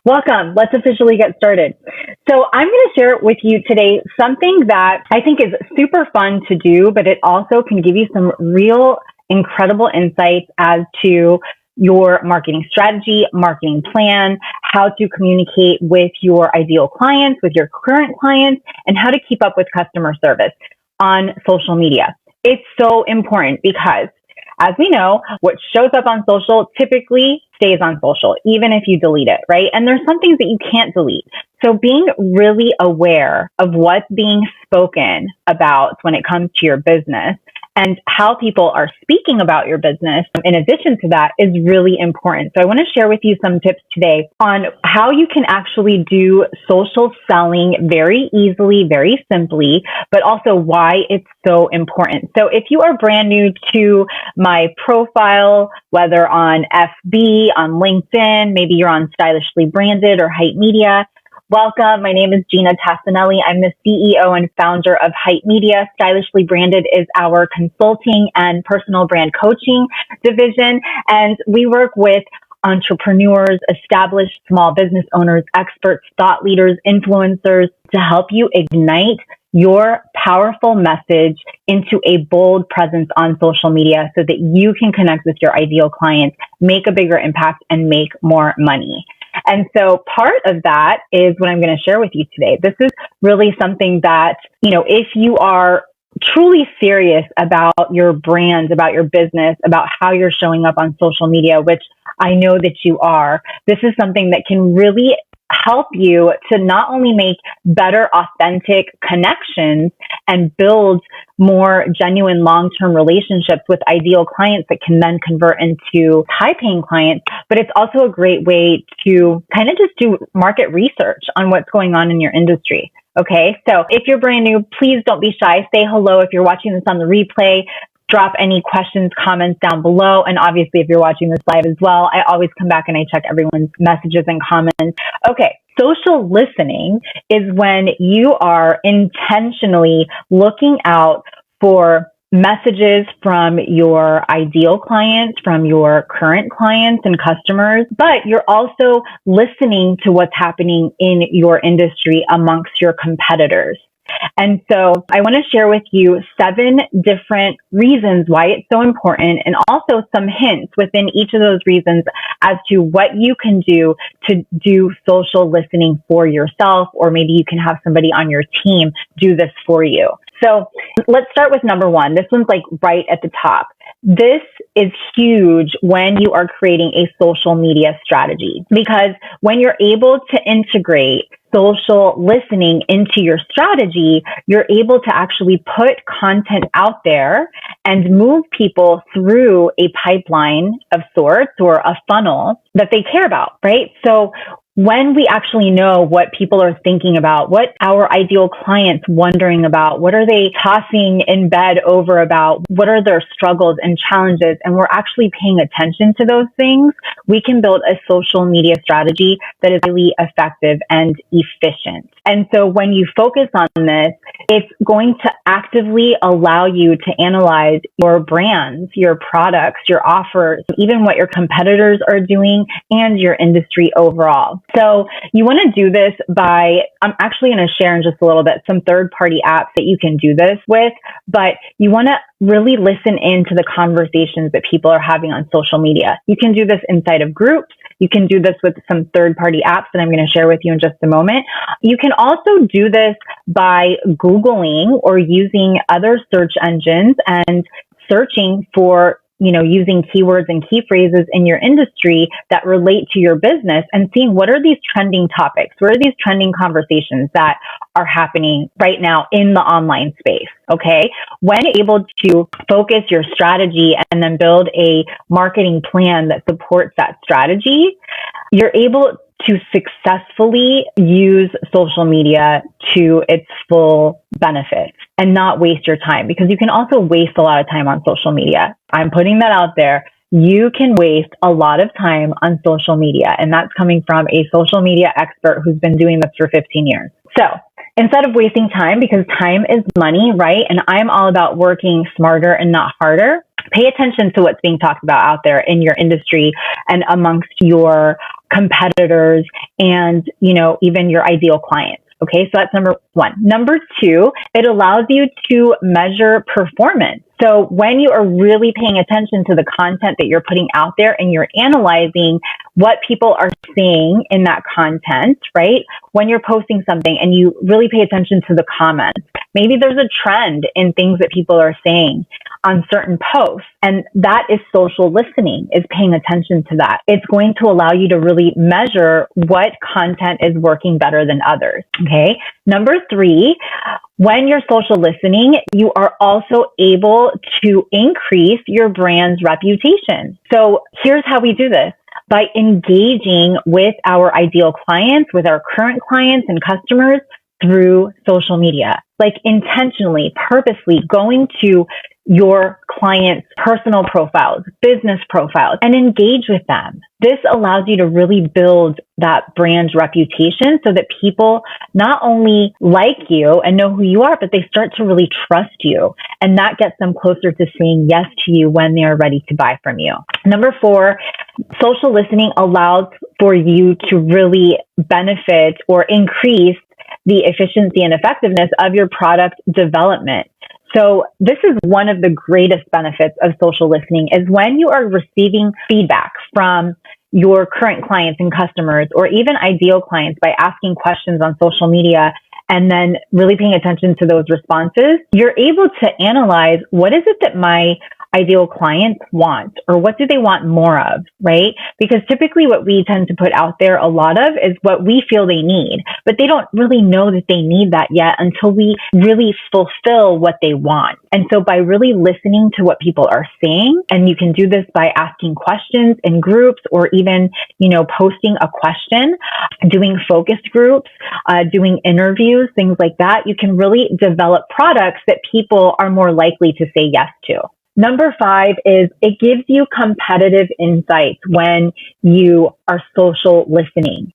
Welcome. Let's officially get started. So I'm going to share with you today something that I think is super fun to do, but it also can give you some real incredible insights as to your marketing strategy, marketing plan, how to communicate with your ideal clients, with your current clients, and how to keep up with customer service on social media. It's so important because, as we know, what shows up on social typically stays on social, even if you delete it, right? And there's some things that you can't delete. So being really aware of what's being spoken about when it comes to your business and how people are speaking about your business, in addition to that, is really important. So I want to share with you some tips today on how you can actually do social selling very easily, very simply, but also why it's so important. So if you are brand new to my profile, whether on FB, on LinkedIn, maybe you're on Stylishly Branded or Hype Media, welcome. My name is Gina Tassinelli. I'm the CEO and founder of Hype Media. Stylishly Branded is our consulting and personal brand coaching division. And we work with entrepreneurs, established small business owners, experts, thought leaders, influencers to help you ignite your powerful message into a bold presence on social media so that you can connect with your ideal clients, make a bigger impact, and make more money. And so part of that is what I'm going to share with you today. This is really something that, if you are truly serious about your brand, about your business, about how you're showing up on social media, which I know that you are, this is something that can really help you to not only make better, authentic connections and build more genuine long-term relationships with ideal clients that can then convert into high-paying clients, but it's also a great way to kind of just do market research on what's going on in your industry. Okay, so if you're brand new, please don't be shy. Say hello if you're watching this on the replay. Drop any questions, comments down below. And obviously, if you're watching this live as well, I always come back and I check everyone's messages and comments. Okay, social listening is when you are intentionally looking out for messages from your ideal clients, from your current clients and customers, but you're also listening to what's happening in your industry amongst your competitors. And so I want to share with you 7 different reasons why it's so important, and also some hints within each of those reasons as to what you can do to do social listening for yourself, or maybe you can have somebody on your team do this for you. So let's start with number 1. This one's like right at the top. This is huge when you are creating a social media strategy, because when you're able to integrate social listening into your strategy, you're able to actually put content out there and move people through a pipeline of sorts or a funnel that they care about, right? So when we actually know what people are thinking about, what our ideal clients wondering about, what are they tossing in bed over about, what are their struggles and challenges, and we're actually paying attention to those things, we can build a social media strategy that is really effective and efficient. And so when you focus on this, it's going to actively allow you to analyze your brands, your products, your offers, even what your competitors are doing, and your industry overall. So you want to do this by, I'm actually going to share in just a little bit some third-party apps that you can do this with, but you want to really listen into the conversations that people are having on social media. You can do this inside of groups. You can do this with some third-party apps that I'm going to share with you in just a moment. You can also do this by Googling or using other search engines and searching for using keywords and key phrases in your industry that relate to your business and seeing what are these trending topics, what are these trending conversations that are happening right now in the online space, okay? When you're able to focus your strategy and then build a marketing plan that supports that strategy, you're able to successfully use social media to its full benefit and not waste your time, because you can also waste a lot of time on social media. I'm putting that out there. You can waste a lot of time on social media, and that's coming from a social media expert who's been doing this for 15 years. So instead of wasting time, because time is money, right? And I'm all about working smarter and not harder. Pay attention to what's being talked about out there in your industry and amongst your competitors, and, even your ideal clients. Okay, so that's number one. Number two, it allows you to measure performance. So when you are really paying attention to the content that you're putting out there and you're analyzing what people are seeing in that content, right? When you're posting something and you really pay attention to the comments, maybe there's a trend in things that people are saying on certain posts. And that is social listening, is paying attention to that. It's going to allow you to really measure what content is working better than others. Okay. Number three, when you're social listening, you are also able to increase your brand's reputation. So here's how we do this. By engaging with our ideal clients, with our current clients and customers through social media, like intentionally, purposely going to your clients' personal profiles, business profiles, and engage with them. This allows you to really build that brand reputation so that people not only like you and know who you are, but they start to really trust you. And that gets them closer to saying yes to you when they are ready to buy from you. Number four, social listening allows for you to really benefit or increase the efficiency and effectiveness of your product development. So this is one of the greatest benefits of social listening, is when you are receiving feedback from your current clients and customers, or even ideal clients, by asking questions on social media and then really paying attention to those responses, you're able to analyze, what is it that my ideal clients want, or what do they want more of, right? Because typically what we tend to put out there a lot of is what we feel they need, but they don't really know that they need that yet until we really fulfill what they want. And so by really listening to what people are saying, and you can do this by asking questions in groups, or even, posting a question, doing focus groups, doing interviews, things like that, you can really develop products that people are more likely to say yes to. Number five is it gives you competitive insights when you are social listening.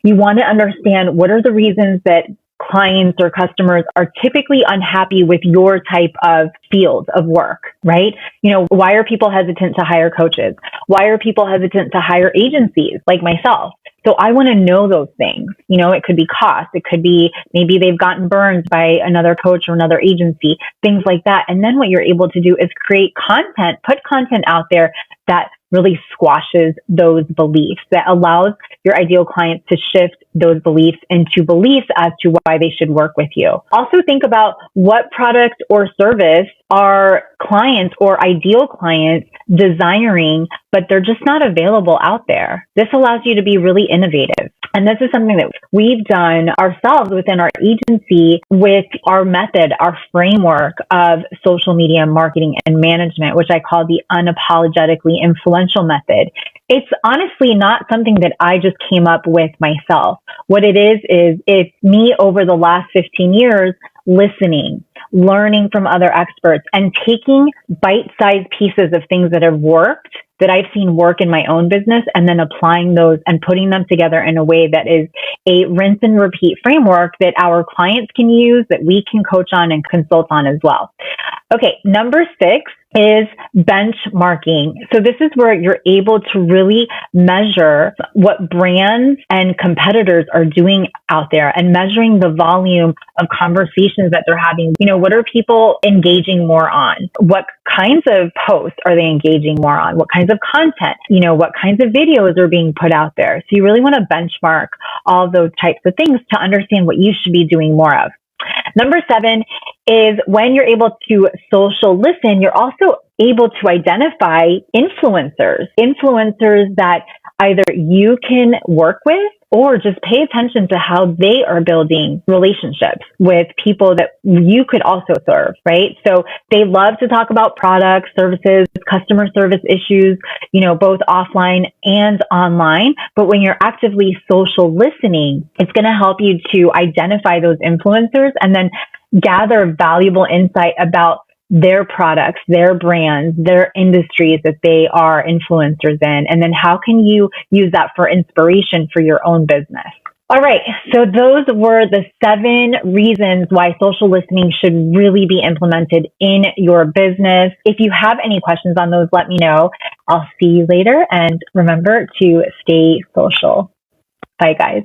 You want to understand, what are the reasons that clients or customers are typically unhappy with your type of field of work, right? Why are people hesitant to hire coaches? Why are people hesitant to hire agencies like myself? So I want to know those things. It could be cost. It could be maybe they've gotten burned by another coach or another agency, things like that. And then what you're able to do is create content, put content out there that really squashes those beliefs, that allows your ideal clients to shift those beliefs into beliefs as to why they should work with you. Also think about, what product or service are clients or ideal clients desiring, but they're just not available out there. This allows you to be really innovative. And this is something that we've done ourselves within our agency with our method, our framework of social media marketing and management, which I call the unapologetically influential method. It's honestly not something that I just came up with myself. What it is it's me over the last 15 years listening, learning from other experts, and taking bite-sized pieces of things that have worked, that I've seen work in my own business, and then applying those and putting them together in a way that is a rinse and repeat framework that our clients can use, that we can coach on and consult on as well. Okay, number 6 is benchmarking. So this is where you're able to really measure what brands and competitors are doing out there, and measuring the volume of conversations that they're having. What are people engaging more on? What kinds of posts are they engaging more on? What kinds of content? What kinds of videos are being put out there? So you really want to benchmark all of those types of things to understand what you should be doing more of. Number 7 is, when you're able to social listen, you're also able to identify influencers that either you can work with, or just pay attention to how they are building relationships with people that you could also serve, right? So they love to talk about products, services, customer service issues, both offline and online. But when you're actively social listening, it's going to help you to identify those influencers and then gather valuable insight about their products, their brands, their industries that they are influencers in. And then how can you use that for inspiration for your own business? All right. So those were the 7 reasons why social listening should really be implemented in your business. If you have any questions on those, let me know. I'll see you later, and remember to stay social. Bye, guys.